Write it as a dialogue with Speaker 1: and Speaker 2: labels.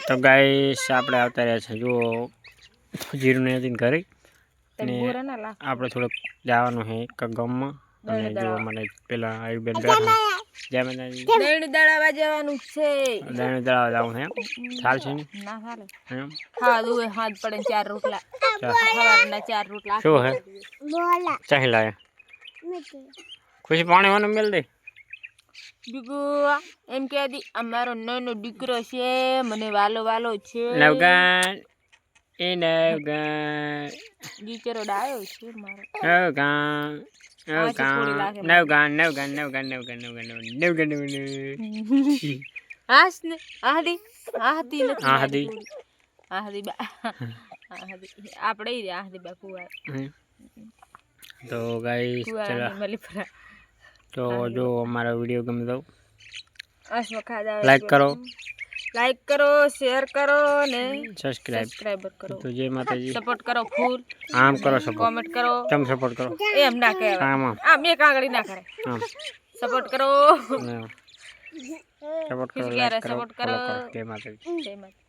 Speaker 1: તો ગાઈસ આપણે આવતા રહ્યા છે જો જીરું ને હતી ઘરે ને આપણે થોડુંક જવાનું છે એક ગામમાં અને જો મને પેલા આયુબેન બેઠા
Speaker 2: દહીં દળાવા જવાનું છે
Speaker 1: દહીં દળાવા જવાનું છે ચાલ છે ને
Speaker 2: ના હાલે ખાવા દુએ હાથ પડે 4 રોટલા સવારના 4 રોટલા
Speaker 1: શું હે બોલા ચાહી લાયા ખુશી પાણી વાનું મેલ દે
Speaker 2: દીકરો એમ કે દી અમારો નાનો દીકરો છે મને વાલો વાલો છે
Speaker 1: નવગાન એ નવગાન
Speaker 2: દીકરો ડાયો છે મારો
Speaker 1: નવગાન
Speaker 2: હાસ ને આહદી આહદી નથી
Speaker 1: આહદી
Speaker 2: આહદી બા આહદી આપણે ઈ આહદી બા કુવા
Speaker 1: તો ગાઈસ ચલો
Speaker 2: મલીપરા
Speaker 1: તો જો અમારા વિડિયો ગમે તો
Speaker 2: લાઈક કરો શેર કરો ને
Speaker 1: સબસ્ક્રાઇબ
Speaker 2: કરો
Speaker 1: તો જય માતાજી
Speaker 2: સપોર્ટ કરો ફૂલ
Speaker 1: આમ કરો સપોર્ટ
Speaker 2: કોમેન્ટ કરો
Speaker 1: કેમ સપોર્ટ કરો
Speaker 2: એમ ના કહેવાય
Speaker 1: આમ
Speaker 2: આમ એક આંગળી ના કરે
Speaker 1: આમ
Speaker 2: સપોર્ટ કરો
Speaker 1: સપોર્ટ કરો
Speaker 2: સપોર્ટ કરો
Speaker 1: જય માતાજી
Speaker 2: જય માતા